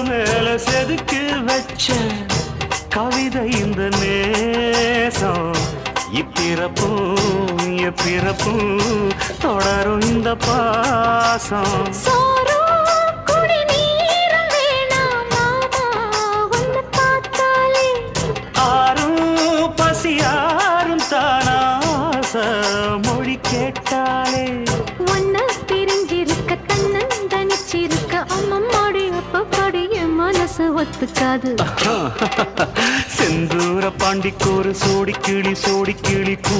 மேல செதுக்கு வச்ச கவிதை இந்த நேசம் இப்பிறப்பும் எப்பிறப்பும் தொடரும் இந்த பாசம் ஆரும் பசியாரும் தானாச மொழி கேட்டாலே ஒன்ன பிரிஞ்சிருக்க தன்னந்தனிச்சிருக்க அம்மம்மாடி அப்பப்படி என் மனசு ஒத்துக்காது செந்தூர பாண்டிக்கு ஒரு சோடி கிளி கூ